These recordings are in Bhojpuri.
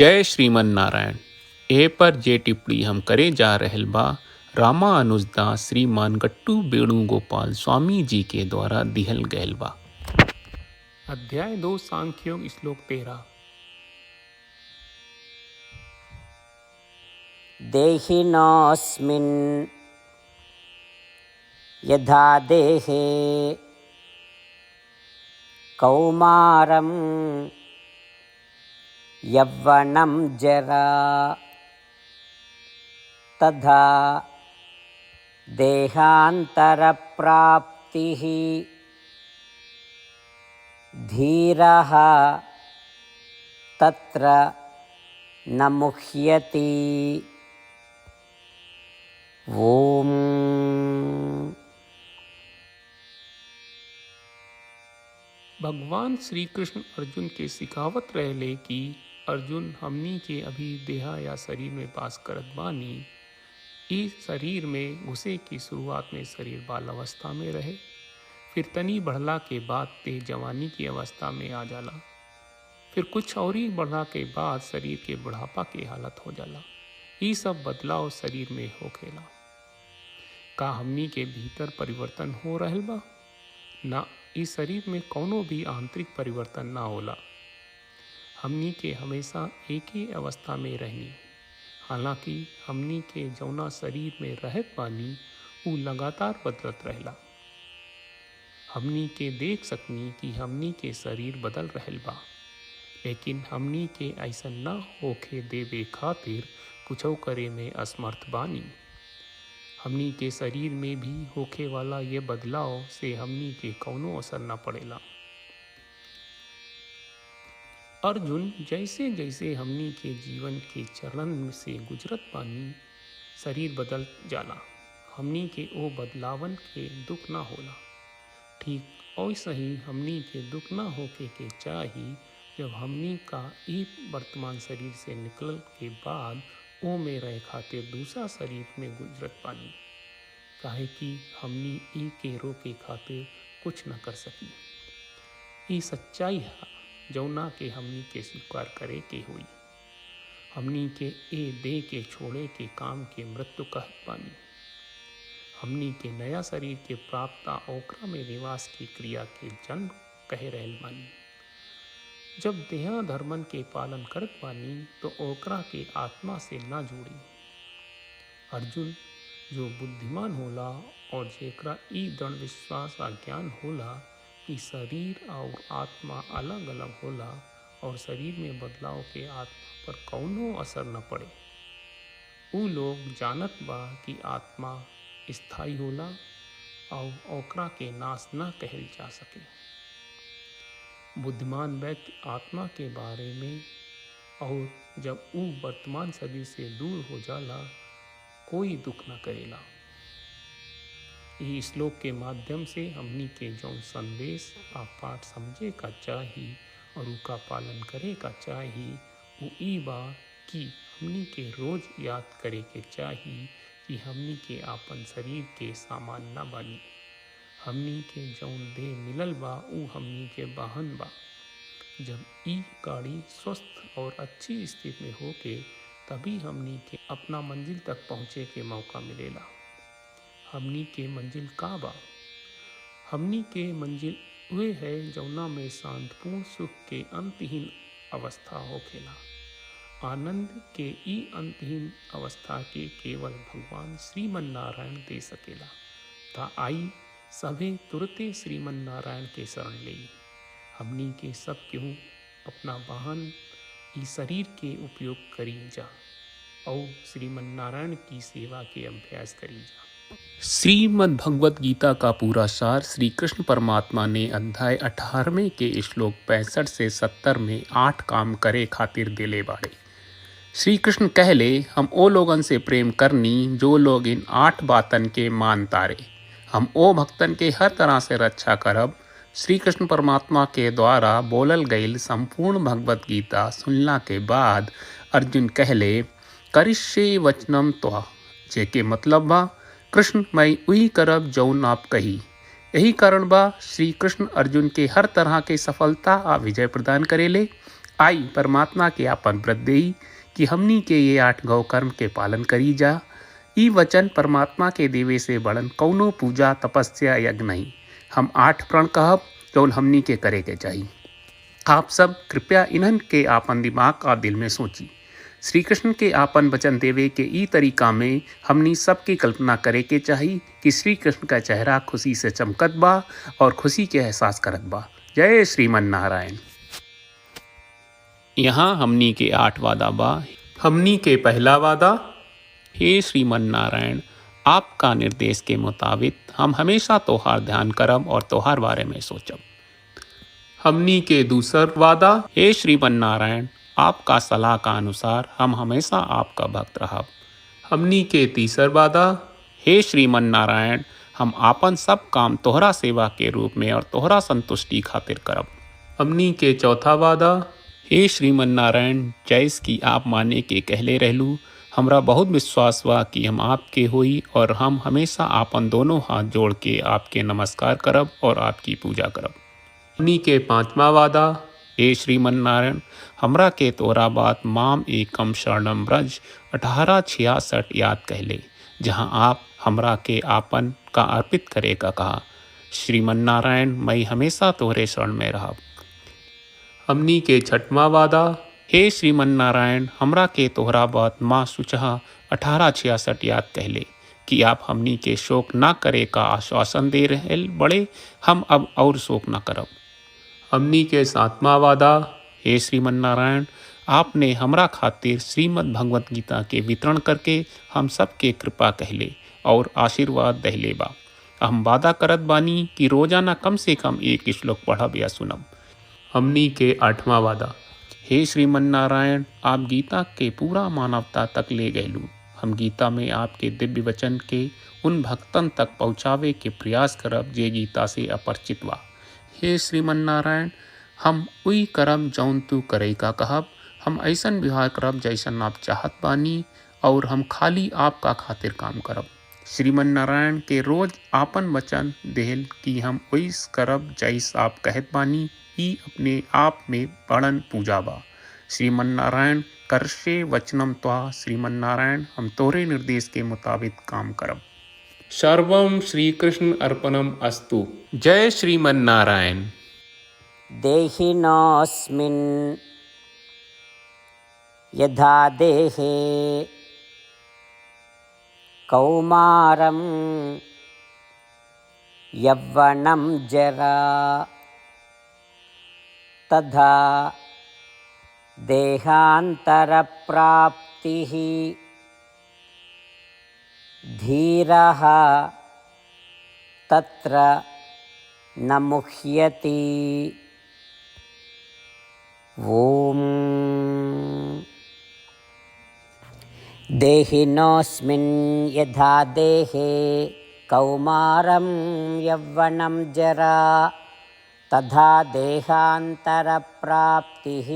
जय श्रीमन नारायण। ए पर जे टिप्पणी हम करे जा रहल बा रामानुजदास श्रीमान गट्टू वेणुगोपाल स्वामी जी के द्वारा दिहल गयल बा। अध्याय 2 सांख्योग श्लोक 13। देहिनोऽस्मिन् यथा देहे कौमारं यौवनं जरा तथा देहान्तरप्राप्तिः धीरः तत्र न मुह्यति। ओम। भगवान श्री कृष्ण अर्जुन के सिखावत रहले कि अर्जुन हमनी के अभी देहा या शरीर में वास करत बानी। इस शरीर में घुसे की शुरुआत में शरीर बाल अवस्था में रहे, फिर तनी बढ़ला के बाद तेज जवानी की अवस्था में आ जाला, फिर कुछ और ही बढ़ला के बाद शरीर के बुढ़ापा की हालत हो जाला। ये सब बदलाव शरीर में होखेला। का हमनी के भीतर परिवर्तन हो रहल बा? ना, इस शरीर में कोनो भी आंतरिक परिवर्तन ना होला। हमनी के हमेशा एक ही अवस्था में रहनी। हालांकि हमनी के जौना शरीर में रहत बानी उ लगातार बदलत रहेला। हमनी के देख सकनी कि हमनी के शरीर बदल रहल बा, लेकिन हमनी के ऐसा ना होखे देवे खातिर कुछो करे में असमर्थ बानी। हमनी के शरीर में भी होखे वाला ये बदलाव से हमनी के कौनो असर न पड़ेला। अर्जुन, जैसे जैसे हमनी के जीवन के चरण से गुजरत बानी शरीर बदल जाला। हमनी के ओ बदलावन के दुख ना होला। ठीक वैसे ही हमनी के दुख ना होके के चाही जब हमनी का ई वर्तमान शरीर से निकल के बाद ओ में रहे खातिर दूसरा शरीर में गुजरत पानी। काहे कि हमनी ई के रोके खातिर कुछ न कर सकी। ई सच्चाई है जौना के हमनी के स्वीकार करे के हुई। हमनी के ए दे के छोड़े के काम के मृत्यु कहत पानी। हमनी के नया शरीर के प्राप्त ओकरा में निवास की क्रिया के जन्म कह रहल बानी। जब देहा धर्मन के पालन करत बानी तो ओकरा के आत्मा से ना जोड़ी। अर्जुन, जो बुद्धिमान होला और जेकरा ई दृढ़ विश्वास आ ज्ञान होला कि शरीर और आत्मा अलग अलग होला और शरीर में बदलाव के आत्मा पर कौनो असर न पड़े, उ लोग जानत बा कि आत्मा स्थायी होला और ओकरा के नाश न कहल जा सके। बुद्धिमान व्यक्ति आत्मा के बारे में और जब उ वर्तमान शरीर से दूर हो जाला कोई दुख न करेला। इस श्लोक के माध्यम से हमनी के जौन संदेश आ पाठ समझे का चाही और उनका पालन करे का चाही वो ई बा कि हमनी के रोज याद करे के चाही कि हमनी के आपन शरीर के सामान न बानी। हमनी के जौन देह मिलल बा उ हमनी के वाहन बा। जब ई गाड़ी स्वस्थ और अच्छी स्थिति में होके तभी हमनी के अपना मंजिल तक पहुँचे के मौका मिलेला। हमनी के मंजिल का बा? हमनी के मंजिल वे है जौना में शांतपूर्ण सुख के अंतहीन अवस्था होखेला। आनंद के ई अंतहीन अवस्था के केवल भगवान श्रीमन नारायण दे सकेला। ता आई सभे तुरते श्रीमन नारायण के शरण लेई। हमनी के सब केहू अपना वाहन ई शरीर के उपयोग करी जा और श्रीमन नारायण की सेवा के अभ्यास करी जा। श्रीमद् भगवत गीता का पूरा सार श्री कृष्ण परमात्मा ने अध्याय 18वें के श्लोक 65 से 70 में 8 काम करे खातिर दिले बाड़े। श्री कृष्ण कहले, हम ओ लोगन से प्रेम करनी जो लोग इन 8 बातन के मान तारे। हम ओ भक्तन के हर तरह से रक्षा करब। श्री कृष्ण परमात्मा के द्वारा बोलल गईल संपूर्ण भगवत गीता सुनला के बाद अर्जुन कहले, करिष्ये वचनम त्वा, जेके मतलब बा कृष्ण मैं वही करब जौन आप कही। यही कारण बा श्री कृष्ण अर्जुन के हर तरह के सफलता आ विजय प्रदान करेले आई परमात्मा के आपन व्रत देई कि हमनी के ये 8 गौ कर्म के पालन करी जा। ई वचन परमात्मा के देवे से बड़न कौनो पूजा तपस्या यज्ञ नहीं। हम 8 प्रण कहब जौन हमनी के करे के चाहिए। आप सब कृपया इन्हन के आपन दिमाग और दिल में सोची। श्री कृष्ण के आपन वचन देवे के ई तरीका में हमनी सबकी कल्पना करे के चाहिए कि श्री कृष्ण का चेहरा खुशी से चमकत बा और खुशी के एहसास करत बा। जय श्रीमन नारायण। यहाँ हमनी के 8 वादा बा। हमनी के पहला वादा, हे श्रीमन नारायण, आपका निर्देश के मुताबिक हम हमेशा तोहार ध्यान करब और तोहार बारे में सोचब। हमनी के दूसर वादा, हे श्रीमन नारायण, आपका सलाह का अनुसार हम हमेशा आपका भक्त रहब। हमनी के तीसर वादा, हे श्रीमन नारायण, हम आपन सब काम तोहरा सेवा के रूप में और तोहरा संतुष्टि खातिर करब। हमनी के चौथा वादा, हे श्रीमन नारायण, जैस की आप माने के कहले रहलू, हमरा बहुत विश्वास बा कि हम आपके होई और हम हमेशा आपन दोनों हाथ जोड़ के आपके नमस्कार करब और आपकी पूजा करब। हमनी के पांचवा वादा, हे श्रीमन नारायण, हमरा के तोरा बात माम एकम शरणम ब्रज 1866 याद कहले, जहाँ आप हमरा के आपन का अर्पित करे का कहा। श्रीमन नारायण, मैं हमेशा तोहरे शरण में रहब। हमनी के छठवां वादा, हे श्रीमन नारायण, हमरा के तोहरा बात माँ सुचहा 1866 याद कहले कि आप हमनी के शोक ना करे का आश्वासन दे रहे बड़े, हम अब और शोक ना करब। हमनी के सातवां वादा, हे श्रीमन नारायण, आपने हमरा खातिर श्रीमद् भगवत गीता के वितरण करके हम सबके कृपा कहले और आशीर्वाद दहले बा। हम वादा करत बानी कि रोजाना कम से कम 1 श्लोक पढ़ब या सुनब। हमनी के 8वां वादा, हे श्रीमन नारायण, आप गीता के पूरा मानवता तक ले गयलू। हम गीता में आपके दिव्य वचन के उन भक्तन तक पहुँचावे के प्रयास करब जे गीता से अपरिचित बा। हे श्रीमन नारायण, हम उई करब जौन तू करे का कहब। हम ऐसन व्यवहार करब जैसन आप चाहत बानी और हम खाली आपका खातिर काम करब। श्रीमन नारायण के रोज आपन वचन देहल कि हम ओइस करब जैस आप कहत बानी, ई अपने आप में बड़न पूजा बा। श्रीमन नारायण, करशे वचनम त्वा। श्रीमन नारायण, हम तोरे निर्देश के मुताबिक काम करब। सर्वम श्री कृष्ण अर्पणम अस्तु। जय श्रीमन नारायण। देहिनोऽस्मिन् यथा देहे कौमारं यौवनं जरा तथा देहान्तरप्राप्तिः धीरः तत्र न मुह्यति। ओम देहिनोऽस्मिन् यथा देहे कौमारं यौवनं जरा तथा देहान्तरप्राप्तिः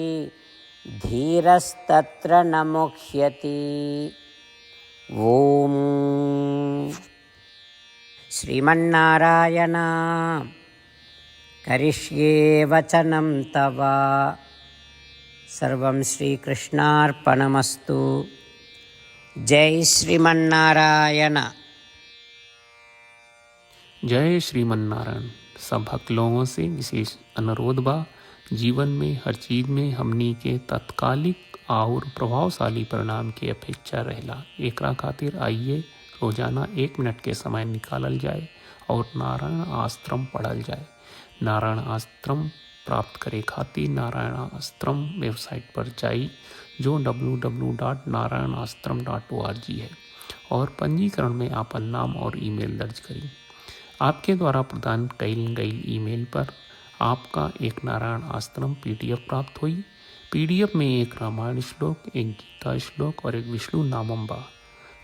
धीरस्तत्र न मुह्यति। ओम श्रीमन्नारायण, करिष्ये वचनं तव। सर्वं श्रीकृष्णार्पणमस्तु। जय श्रीमन्नारायण। जय श्रीमन नारायण। सब भक्त लोगों से विशेष अनुरोध बा, जीवन में हर चीज में हमनी के तत्कालिक और प्रभावशाली परिणाम की अपेक्षा रहेला। एकरा खातिर आइए रोजाना 1 मिनट के समय निकालल जाए और नारायण आश्रम पढ़ल जाए। नारायण आश्रम प्राप्त करे खातिर नारायण आश्रम वेबसाइट पर जाई, जो www.narayanashram.org है, और पंजीकरण में आपन नाम और ईमेल दर्ज करी। आपके द्वारा प्रदान कईल गई ईमेल पर आपका एक नारायण आश्रम PDF प्राप्त हुई। PDF में एक रामायण श्लोक, एक गीता श्लोक और एक विष्णु नामम बा।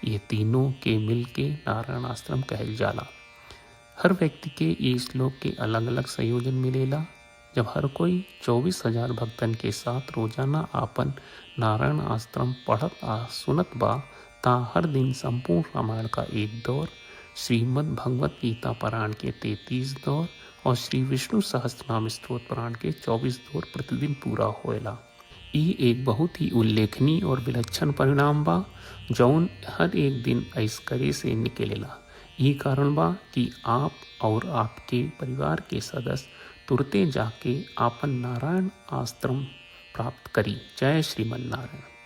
ये तीनों के मिल के नारायण आश्रम कहल जाला। हर व्यक्ति के ये श्लोक के अलग अलग संयोजन मिलेला। जब हर कोई 24,000 भक्तन के साथ रोजाना आपन नारायण आश्रम पढ़त आ सुनत बा, ता हर दिन संपूर्ण रामायण का 1 दौर, श्रीमद् भगवत गीता पारायण के 33 दौर और श्री विष्णु सहस्त्रनाम स्तोत्र पारायण के 24 दौर प्रतिदिन पूरा होएला। ई एक बहुत ही उल्लेखनीय और विलक्षण परिणाम बा जौन हर एक दिन ऐस करे से निकलेला। ई कारण बा कि आप और आपके परिवार के सदस्य तुरते जाके आपन नारायण आश्रम प्राप्त करी। जय श्रीमन नारायण।